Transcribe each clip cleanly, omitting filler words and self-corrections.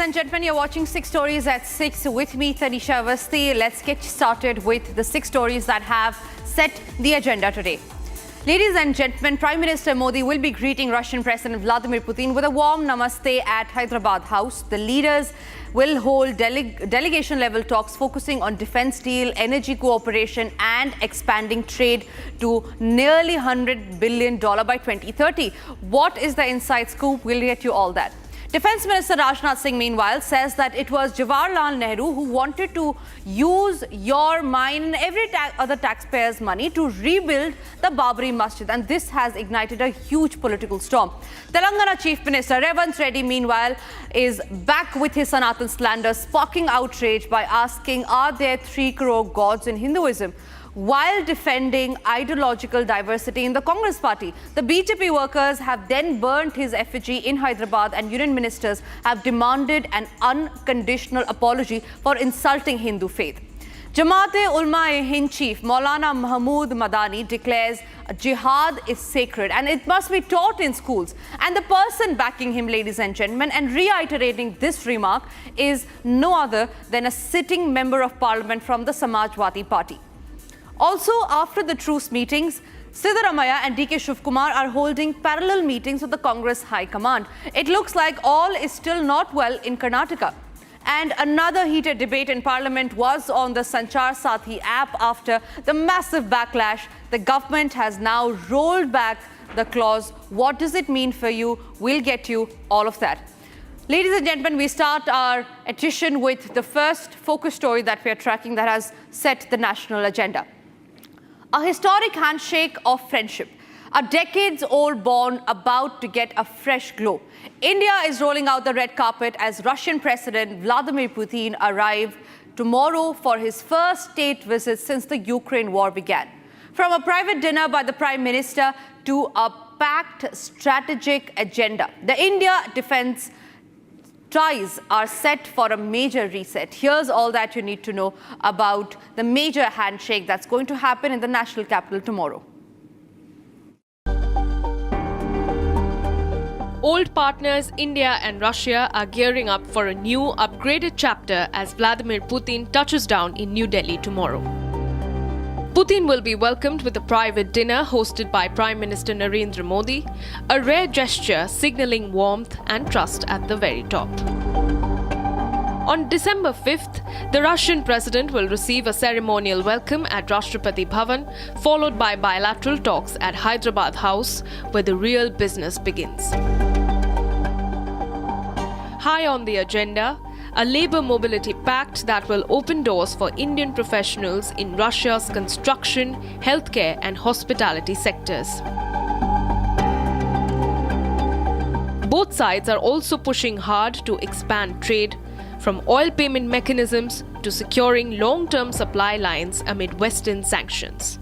and gentlemen, you're watching 6 Stories at 6 with me, Tanisha Avasthi. Let's get started with the 6 stories that have set the agenda today. Ladies and gentlemen, Prime Minister Modi will be greeting Russian President Vladimir Putin with a warm namaste at Hyderabad House. The leaders will hold delegation-level talks focusing on defense deal, energy cooperation and expanding trade to nearly $100 billion by 2030. What is the inside scoop? We'll get you all that. Defense Minister Rajnath Singh, meanwhile, says that it was Jawaharlal Nehru who wanted to use your, mine and every other taxpayer's money to rebuild the Babri Masjid, and this has ignited a huge political storm. Telangana Chief Minister Revanth Reddy, meanwhile, is back with his Sanatan slander, sparking outrage by asking, are there 3 crore gods in Hinduism? While defending ideological diversity in the Congress party. The BJP workers have then burnt his effigy in Hyderabad, and union ministers have demanded an unconditional apology for insulting Hindu faith. Jamiat Ulama-i-Hind chief Maulana Mahmood Madani declares Jihad is sacred and it must be taught in schools. And the person backing him, ladies and gentlemen, and reiterating this remark is no other than a sitting member of parliament from the Samajwadi party. Also, after the truce meetings, Siddaramaiah and DK Shivkumar are holding parallel meetings with the Congress High Command. It looks like all is still not well in Karnataka. And another heated debate in Parliament was on the Sanchar Saathi app after the massive backlash. The government has now rolled back the clause. What does it mean for you? We'll get you all of that. Ladies and gentlemen, we start our edition with the first focus story that we are tracking that has set the national agenda. A historic handshake of friendship. A decades-old bond about to get a fresh glow. India is rolling out the red carpet as Russian President Vladimir Putin arrives tomorrow for his first state visit since the Ukraine war began. From a private dinner by the Prime Minister to a packed strategic agenda, the India defense ties are set for a major reset. Here's all that you need to know about the major handshake that's going to happen in the national capital tomorrow. Old partners India and Russia are gearing up for a new, upgraded chapter as Vladimir Putin touches down in New Delhi tomorrow. Putin will be welcomed with a private dinner hosted by Prime Minister Narendra Modi, a rare gesture signaling warmth and trust at the very top. On December 5th, the Russian president will receive a ceremonial welcome at Rashtrapati Bhavan, followed by bilateral talks at Hyderabad House, where the real business begins. High on the agenda, a labour mobility pact that will open doors for Indian professionals in Russia's construction, healthcare and hospitality sectors. Both sides are also pushing hard to expand trade, from oil payment mechanisms to securing long-term supply lines amid Western sanctions.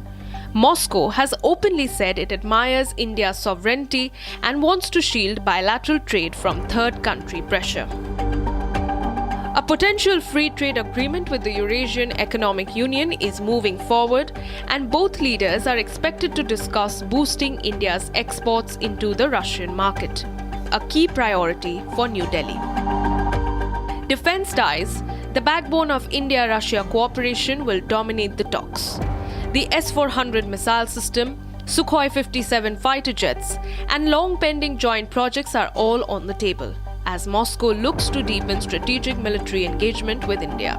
Moscow has openly said it admires India's sovereignty and wants to shield bilateral trade from third country pressure. A potential free trade agreement with the Eurasian Economic Union is moving forward, and both leaders are expected to discuss boosting India's exports into the Russian market, a key priority for New Delhi. Defense ties, the backbone of India-Russia cooperation, will dominate the talks. The S-400 missile system, Sukhoi 57 fighter jets, and long-pending joint projects are all on the table, as Moscow looks to deepen strategic military engagement with India.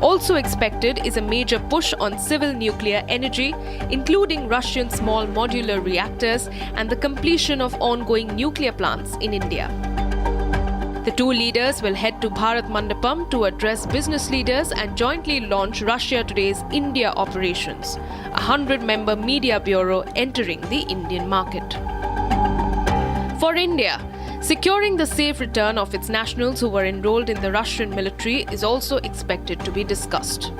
Also expected is a major push on civil nuclear energy, including Russian small modular reactors and the completion of ongoing nuclear plants in India. The two leaders will head to Bharat Mandapam to address business leaders and jointly launch Russia Today's India operations, a 100-member media bureau entering the Indian market. For India, securing the safe return of its nationals who were enrolled in the Russian military is also expected to be discussed.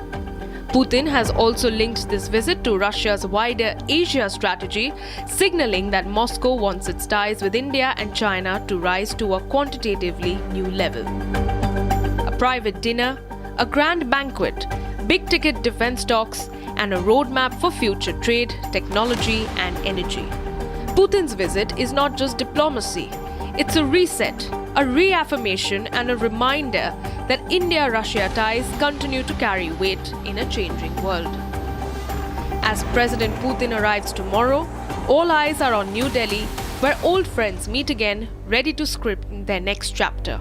Putin has also linked this visit to Russia's wider Asia strategy, signaling that Moscow wants its ties with India and China to rise to a quantitatively new level. A private dinner, a grand banquet, big-ticket defense talks, and a roadmap for future trade, technology, and energy. Putin's visit is not just diplomacy. It's a reset, a reaffirmation and a reminder that India-Russia ties continue to carry weight in a changing world. As President Putin arrives tomorrow, all eyes are on New Delhi, where old friends meet again, ready to script their next chapter.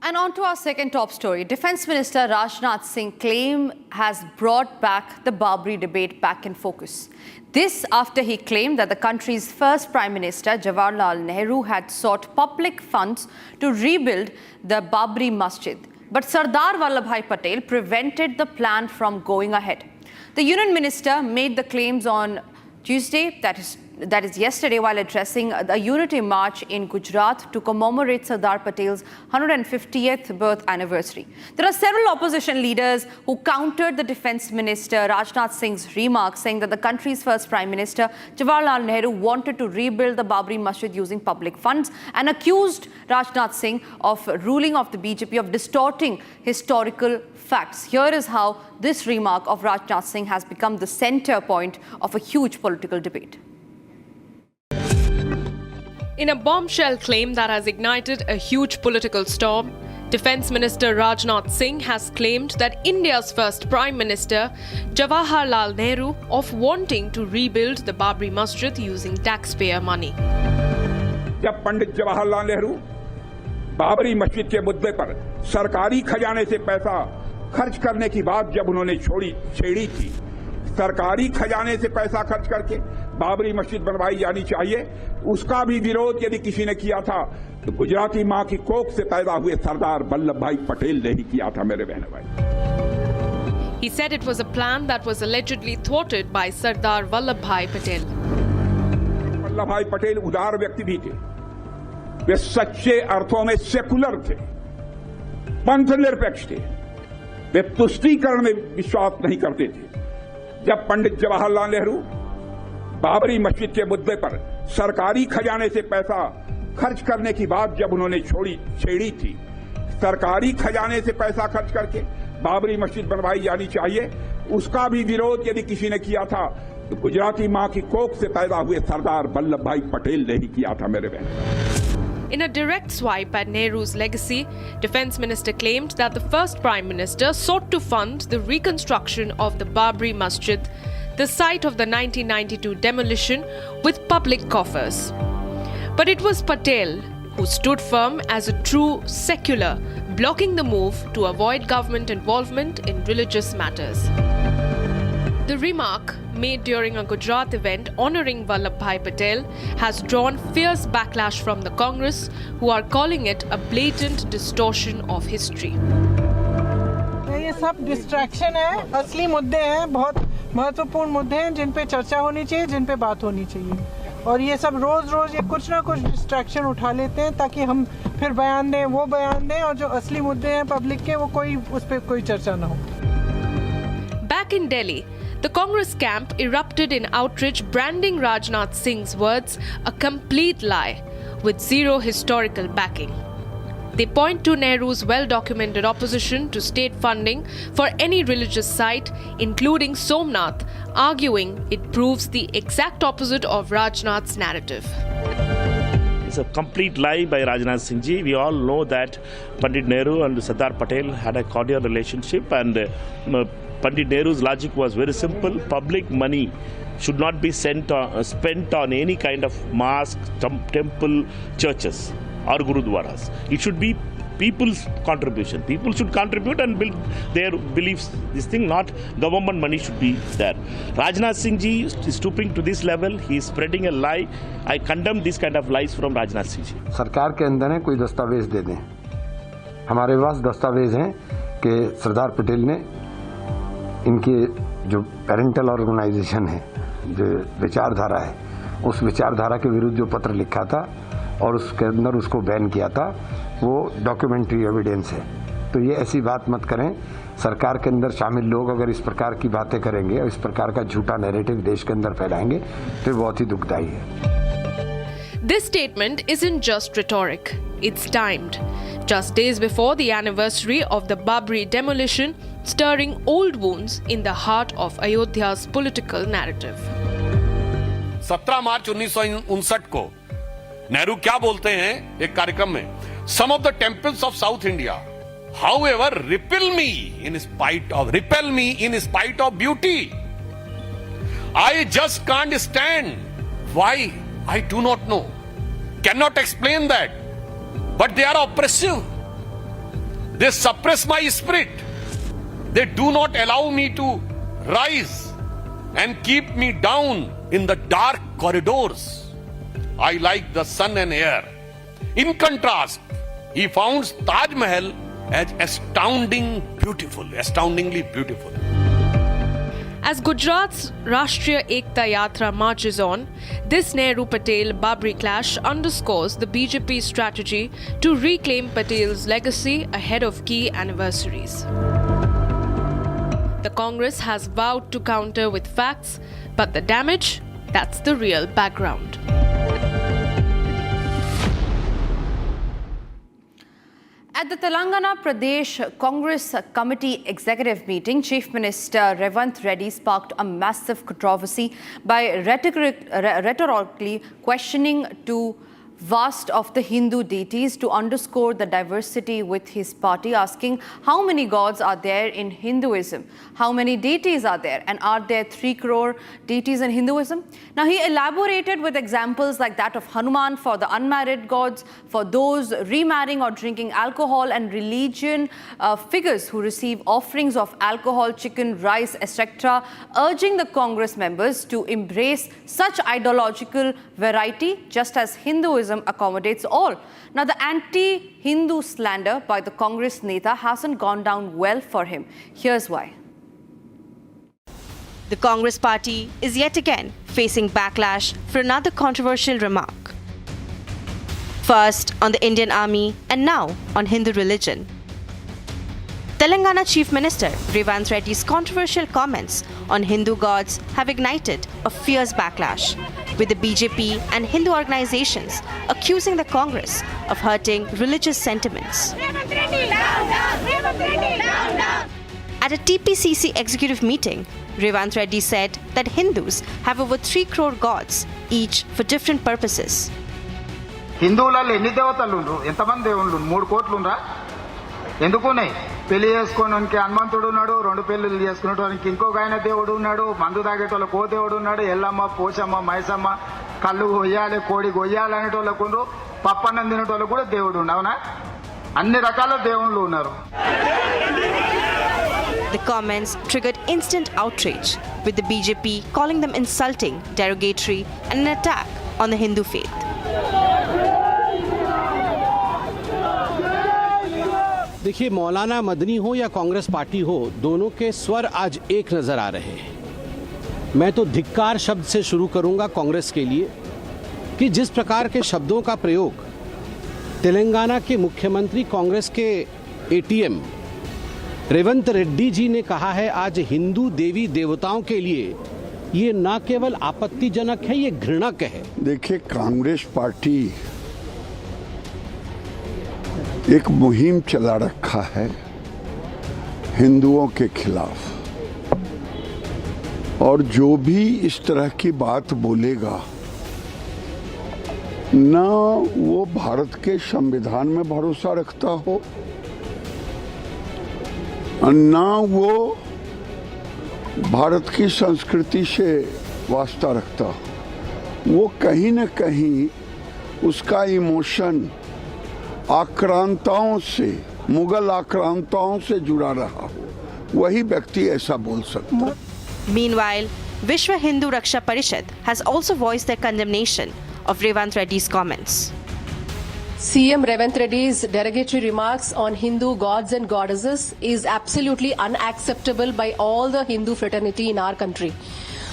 And on to our second top story. Defence Minister Rajnath Singh claim has brought back the Babri debate back in focus. This after he claimed that the country's first Prime Minister, Jawaharlal Nehru, had sought public funds to rebuild the Babri Masjid. But Sardar Vallabhbhai Patel prevented the plan from going ahead. The Union Minister made the claims on Tuesday, that is yesterday, while addressing a unity march in Gujarat to commemorate Sardar Patel's 150th birth anniversary. There are several opposition leaders who countered the Defence Minister Rajnath Singh's remarks, saying that the country's first Prime Minister, Jawaharlal Nehru, wanted to rebuild the Babri Masjid using public funds and accused Rajnath Singh of ruling of the BJP of distorting historical facts. Here is how this remark of Rajnath Singh has become the centre point of a huge political debate. In a bombshell claim that has ignited a huge political storm, Defence Minister Rajnath Singh has claimed that India's first Prime Minister, Jawaharlal Nehru, of wanting to rebuild the Babri Masjid using taxpayer money. जब पंडित जवाहरलाल नेहरू बाबरी मस्जिद के मुद्दे पर सरकारी खजाने से पैसा खर्च करने की बात जब उन्होंने छेड़ी थी, सरकारी खजाने से पैसा खर्च करके बाबरी मस्जिद बनवाई जानी चाहिए, उसका भी विरोध यदि किसी ने किया था तो गुजराती मां की कोख से पैदा हुए सरदार वल्लभ भाई पटेल ने ही किया था, मेरे बहन भाई. He said it was a plan that was allegedly thwarted by Sardar Vallabhbhai Patel. Vallabh भाई पटेल उदार व्यक्ति भी थे. वे सच्चे अर्थों में सेकुलर थे, पंथ निरपेक्ष थे. वे तुष्टीकरण में विश्वास नहीं करते थे. जब पंडित जवाहरलाल नेहरू बाबरी मस्जिद के मुद्दे पर सरकारी खजाने से पैसा खर्च करने की बात जब उन्होंने छेड़ी थी, सरकारी खजाने से पैसा खर्च करके बाबरी मस्जिद बनवाई जानी चाहिए, उसका भी विरोध यदि किसी ने किया था तो गुजराती मां की कोख से पैदा हुए सरदार वल्लभ भाई पटेल ने ही किया था, मेरे बहन. In a direct swipe at Nehru's legacy, Defence Minister claimed that the first Prime Minister sought to fund the reconstruction of the Babri Masjid, the site of the 1992 demolition, with public coffers. But it was Patel who stood firm as a true secular, blocking the move to avoid government involvement in religious matters. The remark, made during a Gujarat event honouring Vallabhbhai Patel, has drawn fierce backlash from the Congress, who are calling it a blatant distortion of history. ये सब distraction है, असली मुद्दे हैं, बहुत महत्वपूर्ण मुद्दे हैं जिन पे चर्चा होनी चाहिए, जिन पे बात होनी चाहिए. और ये सब रोज ये कुछ ना कुछ डिस्ट्रैक्शन उठा लेते हैं ताकि हम फिर बयान दें, वो बयान दें, और जो असली मुद्दे हैं पब्लिक के, वो उस पे कोई चर्चा ना हो. Back in Delhi, the Congress camp erupted in outrage, branding Rajnath Singh's words a complete lie with zero historical backing. They point to Nehru's well-documented opposition to state funding for any religious site, including Somnath, arguing it proves the exact opposite of Rajnath's narrative. It's a complete lie by Rajnath Singh ji. We all know that Pandit Nehru and Sardar Patel had a cordial relationship, and Pandit Nehru's logic was very simple. Public money should not be spent on any kind of mosque, temple, churches or gurudwaras. It should be people's contribution. People should contribute and build their beliefs. This thing, not government money should be there. Rajnath Singh ji is stooping to this level. He is spreading a lie. I condemn this kind of lies from Rajnath Singh ji. सरकार के अंदर है, कोई दस्तावेज दे दें. हमारे पास दस्तावेज हैं कि सरदार पटेल ने इनके जो पेरेंटल ऑर्गेनाइजेशन है, जो विचारधारा है, उस विचारधारा के विरुद्ध जो पत्र लिखा था और उसके अंदर उसको बैन किया था, वो डॉक्यूमेंट्री एविडेंस है. तो ये ऐसी बात मत करें. सरकार के अंदर शामिल लोग अगर इस प्रकार की बातें करेंगे और इस प्रकार का झूठा नैरेटिव देश के अंदर फैलाएंगे तो बहुत ही दुखदायी है. This statement isn't just rhetoric, it's timed. Just days before the anniversary of the Babri demolition, stirring old wounds in the heart of Ayodhya's political narrative. 17 मार्च 1959 को नेहरू क्या बोलते हैं एक कार्यक्रम में, some of the temples of South India however repel me in spite of beauty. I just can't stand. Why? I do not know. Cannot explain that. But they are oppressive. They suppress my spirit. They do not allow me to rise and keep me down in the dark corridors. I like the sun and air. In contrast, he found Taj Mahal as astoundingly beautiful. As Gujarat's Rashtriya Ekta Yatra marches on, this Nehru-Patel-Babri clash underscores the BJP's strategy to reclaim Patel's legacy ahead of key anniversaries. The Congress has vowed to counter with facts, but the damage, that's the real background. At the Telangana Pradesh Congress Committee Executive Meeting, Chief Minister Revanth Reddy sparked a massive controversy by rhetorically questioning to vast of the Hindu deities to underscore the diversity with his party, asking how many gods are there in Hinduism, how many deities are there, and are there 3 crore deities in Hinduism? Now he elaborated with examples like that of Hanuman for the unmarried gods, for those remarrying or drinking alcohol, and religion figures who receive offerings of alcohol, chicken, rice, etc., urging the Congress members to embrace such ideological variety just as Hinduism accommodates all. Now, the anti-Hindu slander by the Congress Neta hasn't gone down well for him. Here's why. The Congress party is yet again facing backlash for another controversial remark. First on the Indian Army and now on Hindu religion. Telangana Chief Minister Revanth Reddy's controversial comments on Hindu gods have ignited a fierce backlash, with the BJP and Hindu organizations accusing the Congress of hurting religious sentiments. At a TPCC executive meeting, Revanth Reddy said that Hindus have over 3 crore gods, each for different purposes. హిందువులలో ఎన్ని దేవతలు ఉండ్రు, ఎంతమంది దేవుళ్ళు? 3 కోట్లు ఉండ్రా? ఎందుకున్నాయి? పెళ్లి చేసుకోవడానికి హనుమంతుడు ఉన్నాడు, 2 పెళ్లిళ్ళు చేసుకునేటానికి ఇంకొక ఆయన దేవుడు ఉన్నాడు, మందు తాగేటోళ్ళకి ఓ దేవుడు ఉన్నాడు, ఎల్లమ్మ, పోచమ్మ, మైసమ్మ, కళ్ళు కొయ్యాలి, కోడి కొయ్యాలి అనేటోళ్ళకు ఉండ్రు, పప్పన్నం తినేటోళ్ళకు కూడా దేవుడు ఉండు. అవునా? అన్ని రకాల దేవుళ్ళు ఉన్నారు. The comments triggered instant outrage, with the BJP calling them insulting, derogatory, and an attack on the Hindu faith. देखिए, मौलाना मदनी हो या कांग्रेस पार्टी हो, दोनों के स्वर आज एक नजर आ रहे हैं. मैं तो धिक्कार शब्द से शुरू करूंगा कांग्रेस के लिए कि जिस प्रकार के शब्दों का प्रयोग तेलंगाना के मुख्यमंत्री कांग्रेस के एटीएम रेवंत रेड्डी जी ने कहा है आज हिंदू देवी देवताओं के लिए, ये न केवल आपत्तिजनक है, ये घृणक है. देखिए, कांग्रेस पार्टी एक मुहिम चला रखा है हिंदुओं के खिलाफ, और जो भी इस तरह की बात बोलेगा ना वो भारत के संविधान में भरोसा रखता हो, ना वो भारत की संस्कृति से वास्ता रखता हो. वो कहीं न कहीं उसका इमोशन आक्रांताओं से, मुगल आक्रांताओं से जुड़ा रहा हो, वही व्यक्ति ऐसा बोल सकता. Meanwhile, Vishwa Hindu Raksha Parishad has also voiced their condemnation of Revanth Reddy's comments. CM Revanth Reddy's derogatory remarks on Hindu gods and goddesses is absolutely unacceptable by all the Hindu fraternity in our country.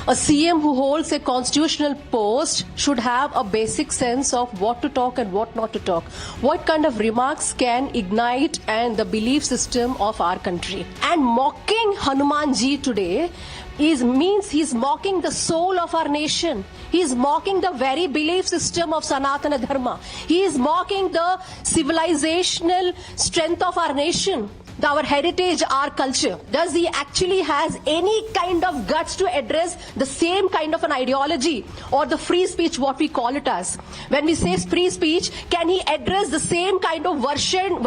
A CM who holds a constitutional post should have a basic sense of what to talk and what not to talk. What kind of remarks can ignite and the belief system of our country. And mocking Hanuman ji today means he's mocking the soul of our nation. He's mocking the very belief system of Sanatana Dharma. He is mocking the civilizational strength of our nation. our heritage, our culture? Does he actually has any kind of guts to address the same kind of an ideology or the free speech, what we call it as? When we say free speech, can he address the same kind of version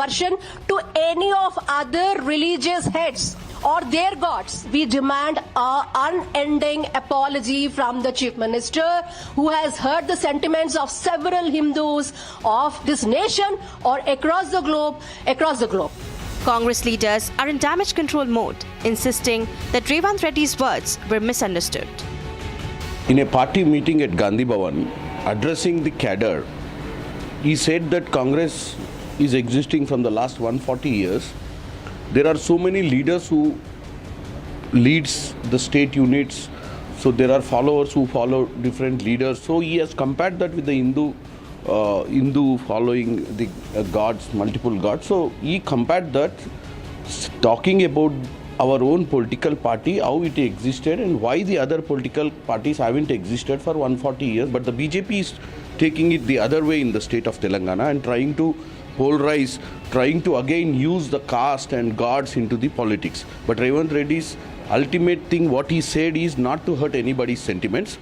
to any of other religious heads or their gods? We demand an unending apology from the Chief Minister, who has heard the sentiments of several Hindus of this nation or across the globe. Congress leaders are in damage control mode, insisting that Revanth Reddy's words were misunderstood. In a party meeting at Gandhi Bhavan, addressing the cadre, he said that Congress is existing from the last 140 years. There are so many leaders who leads the state units, so there are followers who follow different leaders. So he has compared that with the Hindu following the gods, multiple gods. So he compared that, talking about our own political party, how it existed and why the other political parties haven't existed for 140 years. But the BJP is taking it the other way in the state of Telangana and trying to polarize, trying to again use the caste and gods into the politics. But Revanth Reddy's ultimate thing, what he said, is not to hurt anybody's sentiments.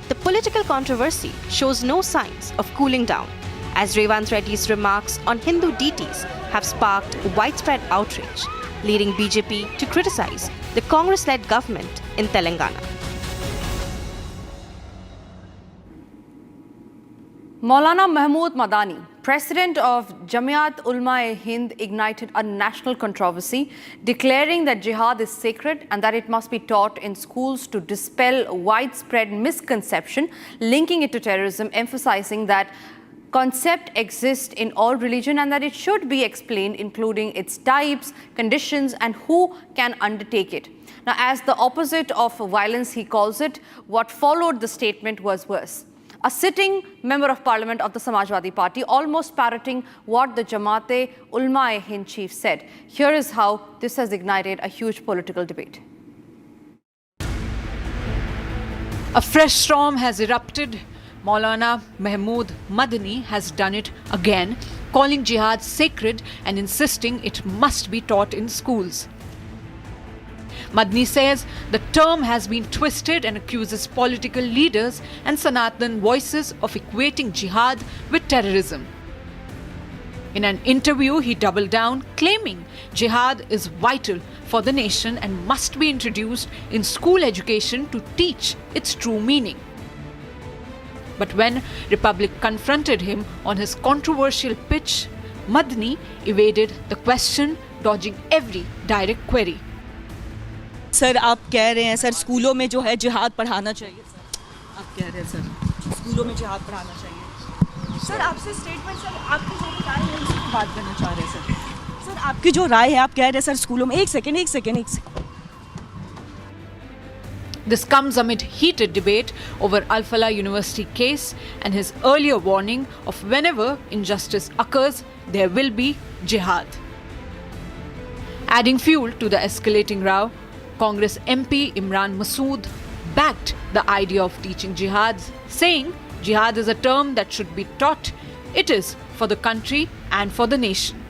The political controversy shows no signs of cooling down, as Revanth Reddy's remarks on Hindu deities have sparked widespread outrage, leading BJP to criticize the Congress-led government in Telangana. Maulana Mahmood Madani, president of Jamiat Ulama-i-Hind, ignited a national controversy, declaring that jihad is sacred and that it must be taught in schools to dispel widespread misconception linking it to terrorism, emphasizing that concept exists in all religion and that it should be explained, including its types, conditions, and who can undertake it. Now, as the opposite of violence, he calls it, what followed the statement was worse. A sitting member of parliament of the Samajwadi Party almost parroting what the Jamiat Ulama-i-Hind chief said. Here is how this has ignited a huge political debate. A fresh storm has erupted. Maulana Mahmood Madani has done it again, calling jihad sacred and insisting it must be taught in schools. Madani says the term has been twisted and accuses political leaders and Sanatan voices of equating jihad with terrorism. In an interview, he doubled down, claiming jihad is vital for the nation and must be introduced in school education to teach its true meaning. But when Republic confronted him on his controversial pitch, Madani evaded the question, dodging every direct query. Sir आप कह रहे हैं sir स्कूलों में जो है जिहाद पढ़ाना चाहिए सर, आप कह रहे हैं सर स्कूलों में जिहाद पढ़ाना चाहिए सर, आपसे स्टेटमेंट सर आपकी जो राय है उसी की बात करना चाह रहे हैं सर आपकी जो राय है आप कह रहे हैं सर स्कूलों में एक second This comes amid heated debate over Al-Falah University case and his earlier warning of whenever injustice occurs, there will be jihad. Adding fuel to the escalating row, Congress MP Imran Masood backed the idea of teaching jihad, saying jihad is a term that should be taught. It is for the country and for the nation.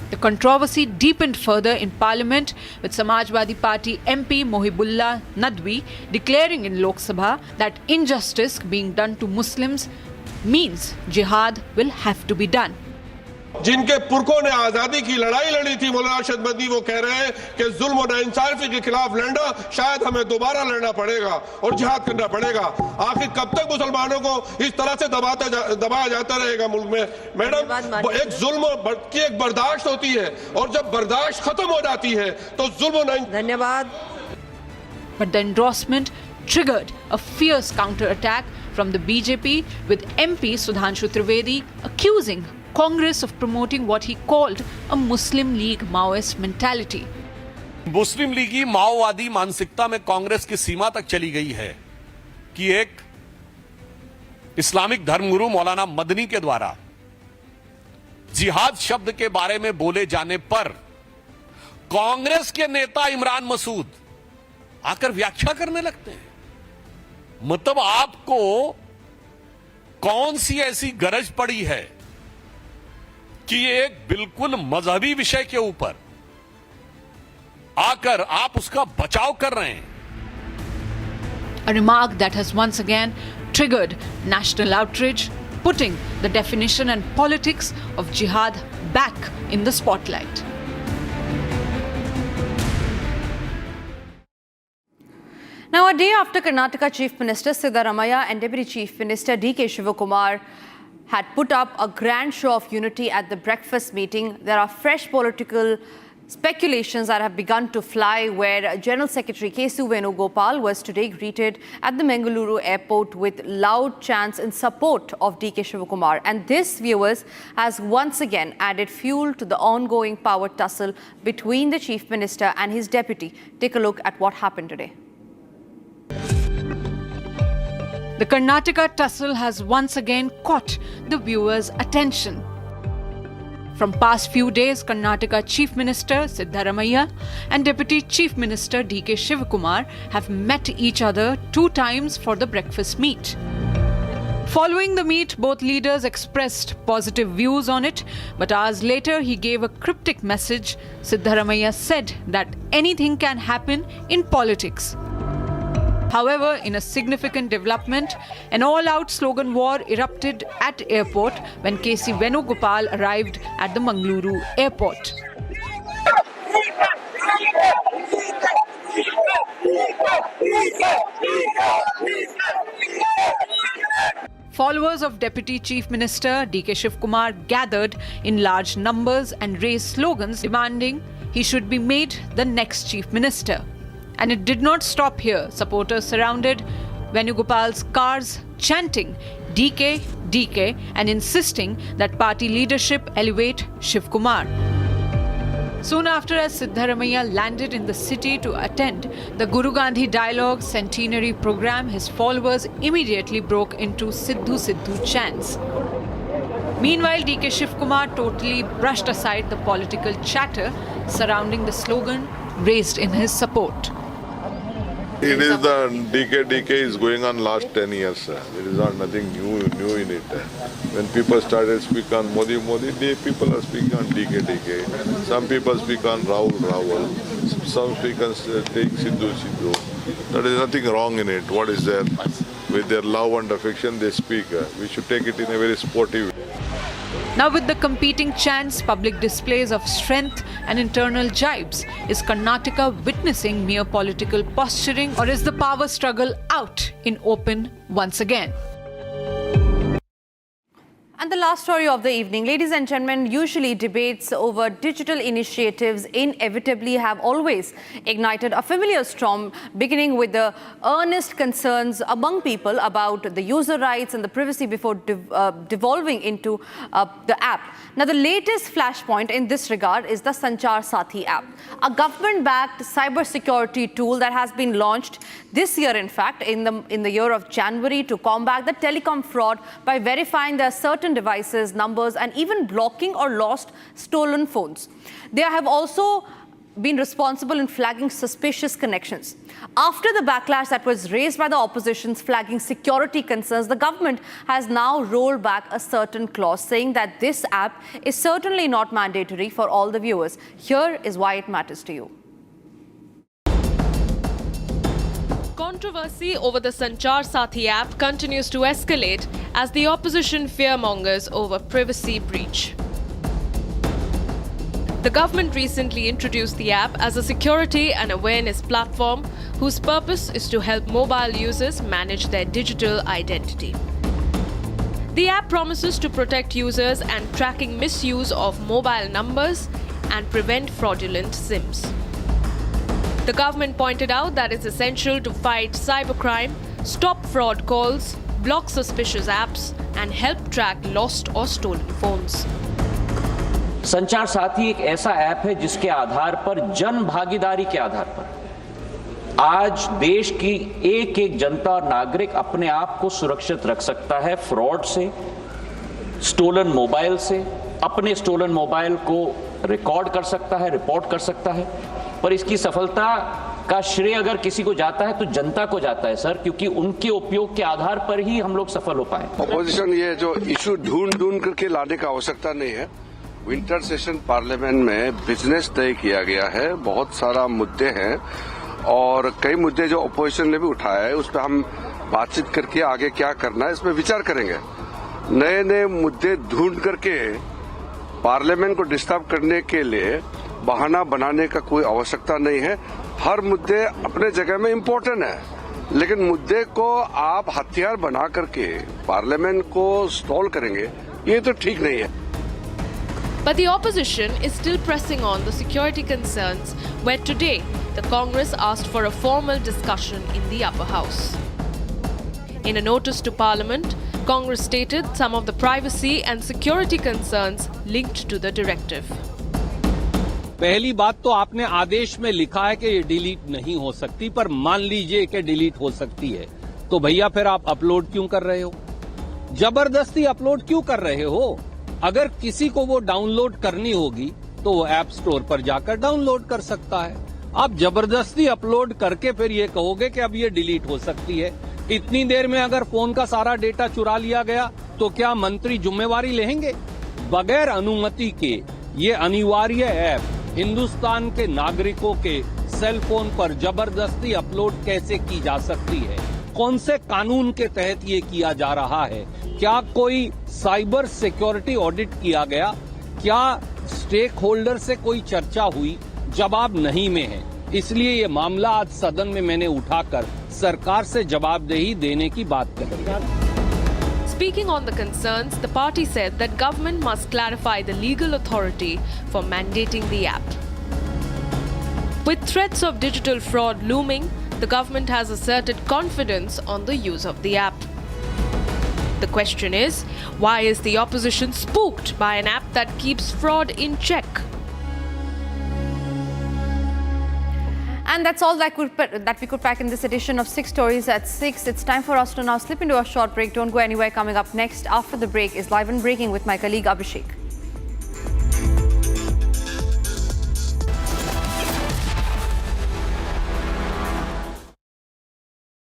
The controversy deepened further in Parliament, with Samajwadi Party MP Mohibullah Nadwi declaring in Lok Sabha that injustice being done to Muslims means jihad will have to be done. जिनके पुरखों ने आजादी की लड़ाई लड़ी थी मौलाना अरशद मदनी, वो कह रहे हैं कि जुल्म और नाइंसाफी के खिलाफ लड़ना शायद हमें दोबारा लड़ना पड़ेगा और जिहाद करना पड़ेगा। आखिर कब तक मुसलमानों को इस तरह से दबाया जाता रहेगा मुल्क में? मैडम, एक जुल्म की एक बर्दाश्त होती है और जब बर्दाश्त खत्म हो जाती है तो जुल्म। धन्यवाद. But the endorsement triggered a fierce counter-attack from the BJP, with MP Sudhanshu Trivedi accusing Congress of promoting what he called a Muslim League Maoist mentality. मुस्लिम लीगी माओवादी मानसिकता में कांग्रेस की सीमा तक चली गई है कि एक इस्लामिक धर्मगुरु मौलाना मदनी के द्वारा जिहाद शब्द के बारे में बोले जाने पर कांग्रेस के नेता इमरान मसूद आकर व्याख्या करने लगते हैं। मतलब आपको कौन सी ऐसी गरज पड़ी है कि एक बिल्कुल मजहबी विषय के ऊपर आकर आप उसका बचाव कर रहे हैं. A remark that has once again triggered national outrage, putting the definition and politics of jihad back in the spotlight. Now, a day after Karnataka Chief Minister Siddaramaiah and Deputy Chief Minister D.K. Shivakumar had put up a grand show of unity at the breakfast meeting, there are fresh political speculations that have begun to fly, where General Secretary K.C. Venugopal was today greeted at the Mangaluru airport with loud chants in support of D.K. Shivakumar. And this, viewers, has once again added fuel to the ongoing power tussle between the Chief Minister and his deputy. Take a look at what happened today. The Karnataka tussle has once again caught the viewers' attention. From past few days, Karnataka Chief Minister Siddaramaiah and Deputy Chief Minister D.K. Shivakumar have met each other 2 times for the breakfast meet. Following the meet, both leaders expressed positive views on it, but hours later he gave a cryptic message. Siddaramaiah said that anything can happen in politics. However, in a significant development, an all-out slogan war erupted at airport when K.C. Venugopal arrived at the Mangaluru airport. Followers of Deputy Chief Minister D.K. Shivakumar gathered in large numbers and raised slogans demanding he should be made the next Chief Minister. And it did not stop here. Supporters surrounded Venugopal's cars, chanting DK, DK, and insisting that party leadership elevate Shivakumar. Soon after, as Siddaramaiah landed in the city to attend the Guru Gandhi Dialogue Centenary program, his followers immediately broke into Siddhu Siddhu chants. Meanwhile, D.K. Shivakumar totally brushed aside the political chatter surrounding the slogan raised in his support. It is the DK is going on last 10 years, sir. There is not nothing new in it. When people started speaking on Modi, people are speaking on DK. Some people speak on Rahul. Some speakers take Sidhu. There is nothing wrong in it. What is there? With their love and affection, they speak. We should take it in a very sportive way. Now, with the competing chants, public displays of strength and internal jibes, is Karnataka witnessing mere political posturing, or is the power struggle out in open once again? And the last story of the evening, ladies and gentlemen, usually debates over digital initiatives inevitably have always ignited a familiar storm, beginning with the earnest concerns among people about the user rights and the privacy before devolving into the app. Now, the latest flashpoint in this regard is the Sanchar Saathi app, a government-backed cybersecurity tool that has been launched this year, in fact, in the year of January, to combat the telecom fraud by verifying there are certain devices, numbers, and even blocking or lost stolen phones. They have also been responsible in flagging suspicious connections. After the backlash that was raised by the opposition's flagging security concerns, the government has now rolled back a certain clause saying that this app is certainly not mandatory for all the viewers. Here is why it matters to you. Controversy over the Sanchar Saathi app continues to escalate as the opposition fearmongers over privacy breach. The government recently introduced the app as a security and awareness platform whose purpose is to help mobile users manage their digital identity. The app promises to protect users and tracking misuse of mobile numbers and prevent fraudulent SIMs. The government pointed out that it's essential to fight cybercrime, stop fraud calls, block suspicious apps, and help track lost or stolen phones. संचार साथी एक ऐसा app है जिसके आधार पर जन भागीदारी के आधार पर आज देश की एक एक जनता और नागरिक अपने आप को सुरक्षित रख सकता है फ्रॉड से, स्टोलन मोबाइल से, अपने स्टोलन मोबाइल को रिकॉर्ड कर सकता है, रिपोर्ट कर सकता है। पर इसकी सफलता का श्रेय अगर किसी को जाता है तो जनता को जाता है सर, क्योंकि उनके उपयोग के आधार पर ही हम लोग सफल हो पाए। ऑपोजिशन ये जो इशू ढूंढ करके लाने का आवश्यकता नहीं है, विंटर सेशन पार्लियामेंट में बिजनेस तय किया गया है। बहुत सारा मुद्दे हैं और कई मुद्दे जो अपोजिशन ने भी उठाया है, उस पर हम बातचीत करके आगे क्या करना है इसमें विचार करेंगे। नए नए मुद्दे ढूंढ करके पार्लियामेंट को डिस्टर्ब करने के लिए बहाना बनाने का कोई आवश्यकता नहीं है। हर मुद्दे अपने जगह में इम्पोर्टेंट है, लेकिन मुद्दे को आप हथियार बना करके पार्लियामेंट को स्टॉल करेंगे, ये तो ठीक नहीं है। But the opposition is still pressing on the security concerns, where today the Congress asked for a formal discussion in the upper house. In a notice to Parliament, Congress stated some of the privacy and security concerns linked to the directive. पहली बात तो आपने आदेश में लिखा है कि ये delete नहीं हो सकती, पर मान लीजिए कि डिलीट हो सकती है, तो भैया फिर आप अपलोड क्यों कर रहे हो? जबरदस्ती अपलोड क्यों कर रहे हो? अगर किसी को वो डाउनलोड करनी होगी तो वो ऐप स्टोर पर जाकर डाउनलोड कर सकता है। आप जबरदस्ती अपलोड करके फिर ये कहोगे कि अब ये डिलीट हो सकती है। इतनी देर में अगर फोन का सारा डेटा चुरा लिया गया तो क्या मंत्री जिम्मेवारी लेंगे? बगैर अनुमति के ये अनिवार्य ऐप हिंदुस्तान के नागरिकों के सेल फोन पर जबरदस्ती अपलोड कैसे की जा सकती है? कौन से कानून के तहत ये किया जा रहा है? क्या कोई साइबर सिक्योरिटी ऑडिट किया गया? क्या स्टेक होल्डर से कोई चर्चा हुई? जवाब नहीं में है। इसलिए ये मामला आज सदन में मैंने उठाकर सरकार से जवाबदेही देने की बात कही। Speaking on the concerns, the party said that government must clarify the legal authority for mandating the app. With threats of digital fraud looming, the government has asserted confidence on the use of the app. The question is, why is the opposition spooked by an app that keeps fraud in check? And that's all that we could pack in this edition of 6 Stories at 6. It's time for us to now slip into a short break. Don't go anywhere. Coming up next after the break is Live and Breaking with my colleague Abhishek.